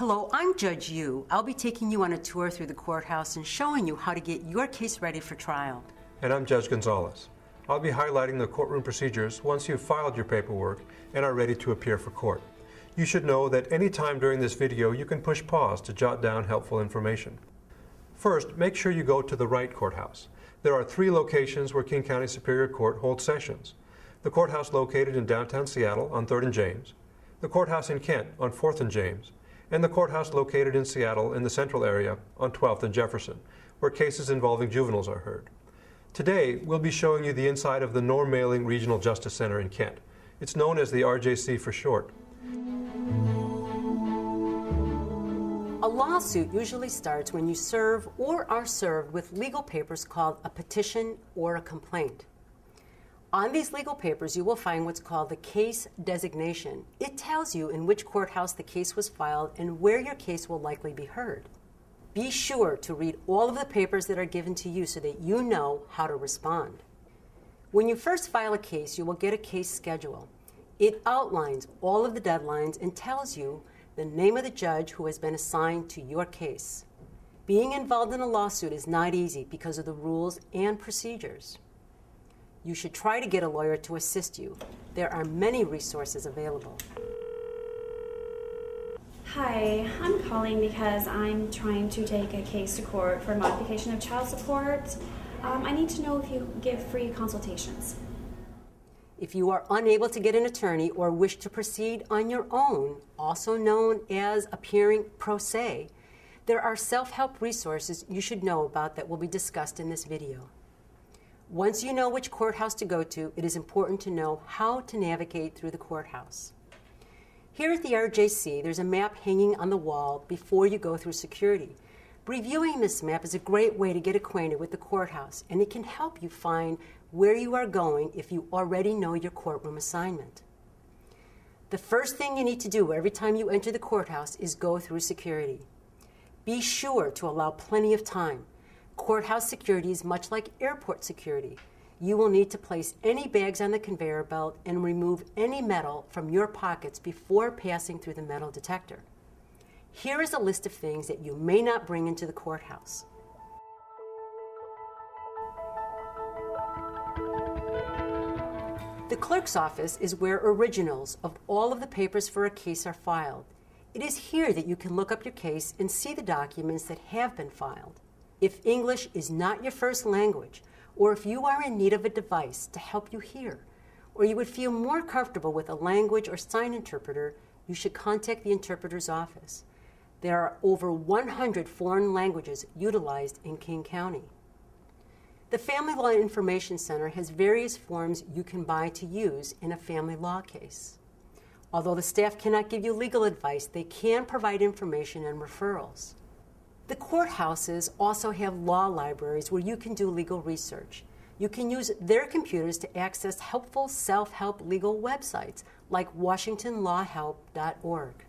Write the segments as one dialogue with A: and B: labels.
A: Hello, I'm Judge Yu. I'll be taking you on a tour through the courthouse and showing you how to get your case ready for trial.
B: And I'm Judge Gonzalez. I'll be highlighting the courtroom procedures once you've filed your paperwork and are ready to appear for court. You should know that any time during this video you can push pause to jot down helpful information. First, make sure you go to the right courthouse. There are 3 locations where King County Superior Court holds sessions. The courthouse located in downtown Seattle on 3rd and James, the courthouse in Kent on 4th and James, and the courthouse located in Seattle in the central area on 12th and Jefferson, where cases involving juveniles are heard. Today, we'll be showing you the inside of the Norm Mailing Regional Justice Center in Kent. It's known as the RJC for short.
A: A lawsuit usually starts when you serve or are served with legal papers called a petition or a complaint. On these legal papers, you will find what's called the case designation. It tells you in which courthouse the case was filed and where your case will likely be heard. Be sure to read all of the papers that are given to you so that you know how to respond. When you first file a case, you will get a case schedule. It outlines all of the deadlines and tells you the name of the judge who has been assigned to your case. Being involved in a lawsuit is not easy because of the rules and procedures. You should try to get a lawyer to assist you. There are many resources available.
C: Hi, I'm calling because I'm trying to take a case to court for modification of child support. I need to know if you give free consultations.
A: If you are unable to get an attorney or wish to proceed on your own, also known as appearing pro se, there are self-help resources you should know about that will be discussed in this video. Once you know which courthouse to go to, it is important to know how to navigate through the courthouse. Here at the RJC, there's a map hanging on the wall before you go through security. Reviewing this map is a great way to get acquainted with the courthouse, and it can help you find where you are going if you already know your courtroom assignment. The first thing you need to do every time you enter the courthouse is go through security. Be sure to allow plenty of time. Courthouse security is much like airport security. You will need to place any bags on the conveyor belt and remove any metal from your pockets before passing through the metal detector. Here is a list of things that you may not bring into the courthouse. The clerk's office is where originals of all of the papers for a case are filed. It is here that you can look up your case and see the documents that have been filed. If English is not your first language, or if you are in need of a device to help you hear, or you would feel more comfortable with a language or sign interpreter, you should contact the interpreter's office. There are over 100 foreign languages utilized in King County. The Family Law Information Center has various forms you can buy to use in a family law case. Although the staff cannot give you legal advice, they can provide information and referrals. The courthouses also have law libraries where you can do legal research. You can use their computers to access helpful self-help legal websites like WashingtonLawHelp.org.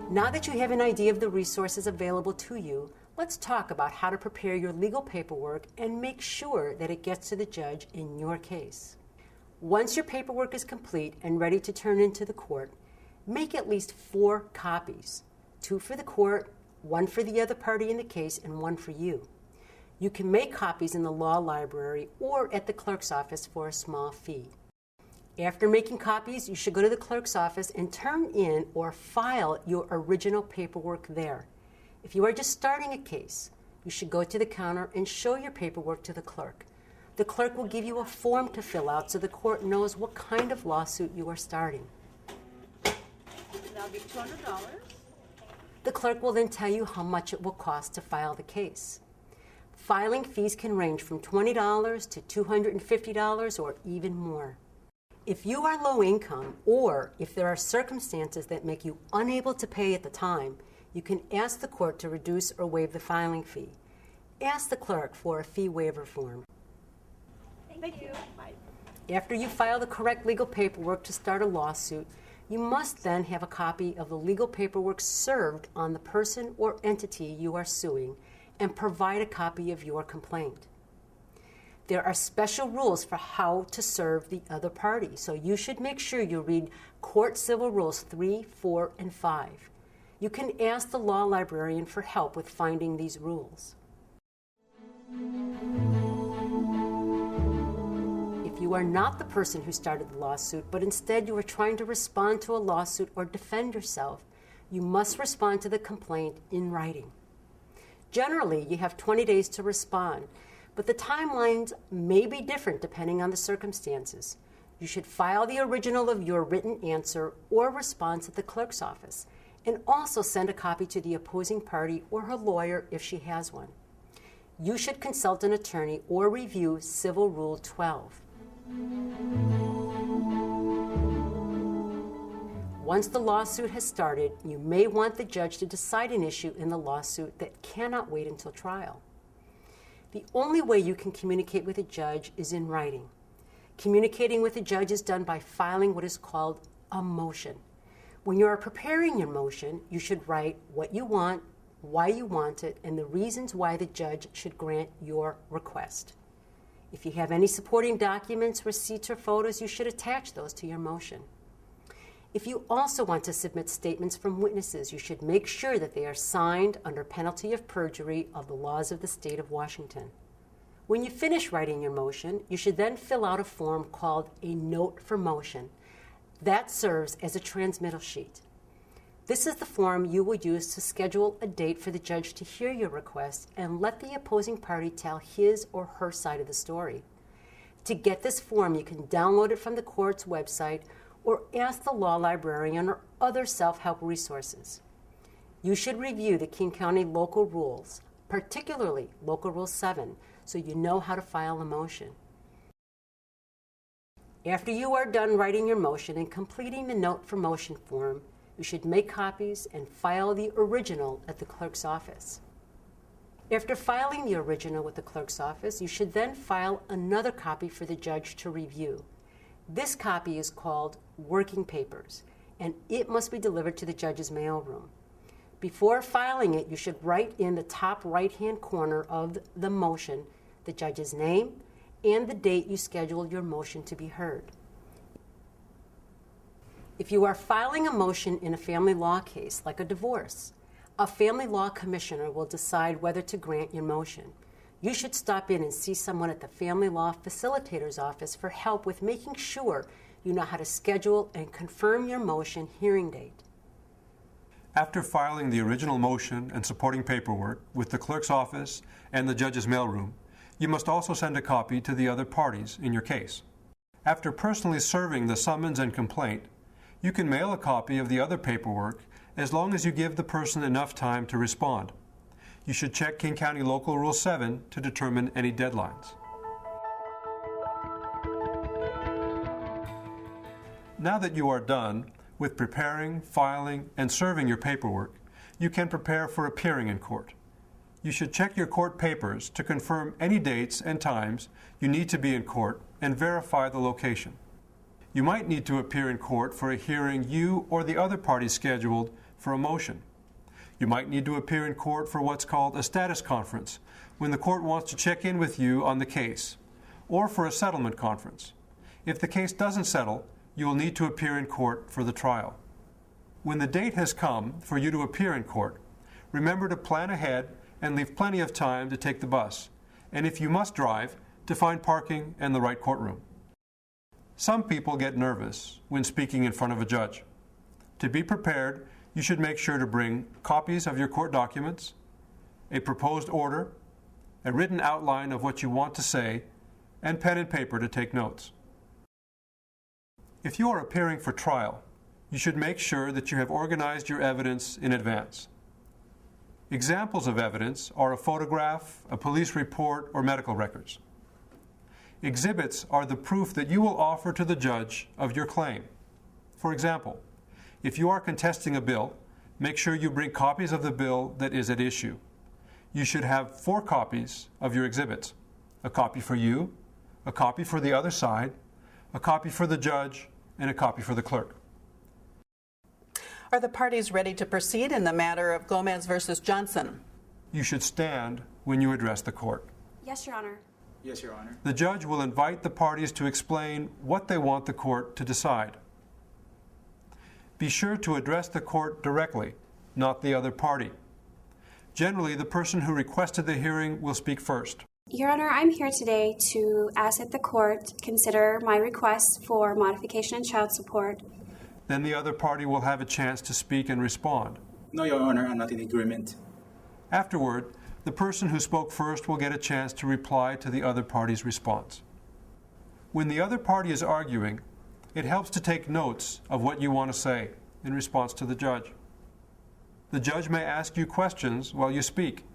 A: Now that you have an idea of the resources available to you, let's talk about how to prepare your legal paperwork and make sure that it gets to the judge in your case. Once your paperwork is complete and ready to turn into the court, make at least 4 copies, 2 for the court, 1 for the other party in the case, and 1 for you. You can make copies in the law library or at the clerk's office for a small fee. After making copies, you should go to the clerk's office and turn in or file your original paperwork there. If you are just starting a case, you should go to the counter and show your paperwork to the clerk. The clerk will give you a form to fill out so the court knows what kind of lawsuit you are starting.
D: That'll be $200.
A: The clerk will then tell you how much it will cost to file the case. Filing fees can range from $20 to $250 or even more. If you are low income or if there are circumstances that make you unable to pay at the time, you can ask the court to reduce or waive the filing fee. Ask the clerk for a fee waiver form.
D: Thank you. Bye.
A: After you file the correct legal paperwork to start a lawsuit, you must then have a copy of the legal paperwork served on the person or entity you are suing and provide a copy of your complaint. There are special rules for how to serve the other party, so you should make sure you read Court Civil Rules 3, 4, and 5. You can ask the law librarian for help with finding these rules. If you are not the person who started the lawsuit, but instead you are trying to respond to a lawsuit or defend yourself, you must respond to the complaint in writing. Generally, you have 20 days to respond, but the timelines may be different depending on the circumstances. You should file the original of your written answer or response at the clerk's office, and also send a copy to the opposing party or her lawyer if she has one. You should consult an attorney or review Civil Rule 12. Once the lawsuit has started, you may want the judge to decide an issue in the lawsuit that cannot wait until trial. The only way you can communicate with a judge is in writing. Communicating with a judge is done by filing what is called a motion. When you are preparing your motion, you should write what you want, why you want it, and the reasons why the judge should grant your request. If you have any supporting documents, receipts, or photos, you should attach those to your motion. If you also want to submit statements from witnesses, you should make sure that they are signed under penalty of perjury of the laws of the state of Washington. When you finish writing your motion, you should then fill out a form called a note for motion. That serves as a transmittal sheet. This is the form you will use to schedule a date for the judge to hear your request and let the opposing party tell his or her side of the story. To get this form, you can download it from the court's website or ask the law librarian or other self-help resources. You should review the King County local rules, particularly Local Rule 7, so you know how to file a motion. After you are done writing your motion and completing the note for motion form, you should make copies and file the original at the clerk's office. After filing the original with the clerk's office, you should then file another copy for the judge to review. This copy is called working papers, and it must be delivered to the judge's mailroom. Before filing it, you should write in the top right-hand corner of the motion the judge's name and the date you scheduled your motion to be heard. If you are filing a motion in a family law case, like a divorce, a family law commissioner will decide whether to grant your motion. You should stop in and see someone at the family law facilitator's office for help with making sure you know how to schedule and confirm your motion hearing date.
B: After filing the original motion and supporting paperwork with the clerk's office and the judge's mailroom, you must also send a copy to the other parties in your case. After personally serving the summons and complaint, you can mail a copy of the other paperwork as long as you give the person enough time to respond. You should check King County Local Rule 7 to determine any deadlines. Now that you are done with preparing, filing, and serving your paperwork, you can prepare for appearing in court. You should check your court papers to confirm any dates and times you need to be in court and verify the location. You might need to appear in court for a hearing you or the other party scheduled for a motion. You might need to appear in court for what's called a status conference, when the court wants to check in with you on the case, or for a settlement conference. If the case doesn't settle, you will need to appear in court for the trial. When the date has come for you to appear in court, remember to plan ahead and leave plenty of time to take the bus, and if you must drive, to find parking and the right courtroom. Some people get nervous when speaking in front of a judge. To be prepared, you should make sure to bring copies of your court documents, a proposed order, a written outline of what you want to say, and pen and paper to take notes. If you are appearing for trial, you should make sure that you have organized your evidence in advance. Examples of evidence are a photograph, a police report, or medical records. Exhibits are the proof that you will offer to the judge of your claim. For example, if you are contesting a bill, make sure you bring copies of the bill that is at issue. You should have 4 copies of your exhibits: a copy for you, a copy for the other side, a copy for the judge, and a copy for the clerk.
D: Are the parties ready to proceed in the matter of Gomez versus Johnson?
B: You should stand when you address the court.
C: Yes, Your Honor.
E: Yes, Your Honor.
B: The judge will invite the parties to explain what they want the court to decide. Be sure to address the court directly, not the other party. Generally, the person who requested the hearing will speak first.
C: Your Honor, I'm here today to ask that the court consider my request for modification in child support.
B: Then the other party will have a chance to speak and respond.
E: No, Your Honor, I'm not in agreement.
B: Afterward, the person who spoke first will get a chance to reply to the other party's response. When the other party is arguing, it helps to take notes of what you want to say in response to the judge. The judge may ask you questions while you speak.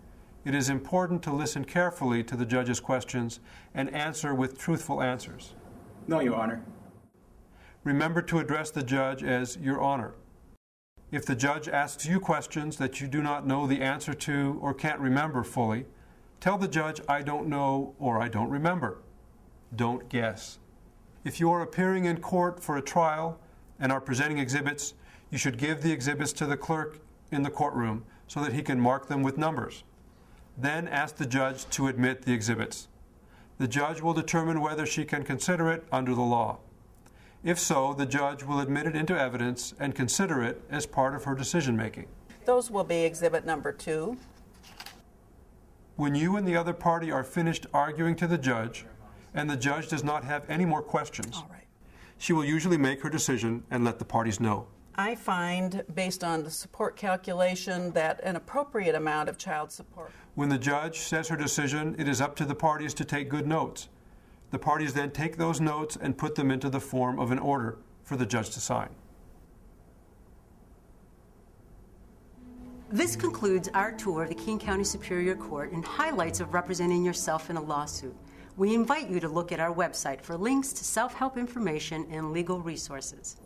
B: It is important to listen carefully to the judge's questions and answer with truthful answers.
E: No, Your Honor.
B: Remember to address the judge as Your Honor. If the judge asks you questions that you do not know the answer to or can't remember fully, tell the judge, I don't know or I don't remember. Don't guess. If you are appearing in court for a trial and are presenting exhibits, you should give the exhibits to the clerk in the courtroom so that he can mark them with numbers. Then ask the judge to admit the exhibits. The judge will determine whether she can consider it under the law. If so, the judge will admit it into evidence and consider it as part of her decision-making.
D: Those will be exhibit number 2.
B: When you and the other party are finished arguing to the judge, and the judge does not have any more questions,
D: All right.
B: she will usually make her decision and let the parties know.
D: I find, based on the support calculation, that an appropriate amount of child support.
B: When the judge says her decision, it is up to the parties to take good notes. The parties then take those notes and put them into the form of an order for the judge to sign.
A: This concludes our tour of the King County Superior Court and highlights of representing yourself in a lawsuit. We invite you to look at our website for links to self-help information and legal resources.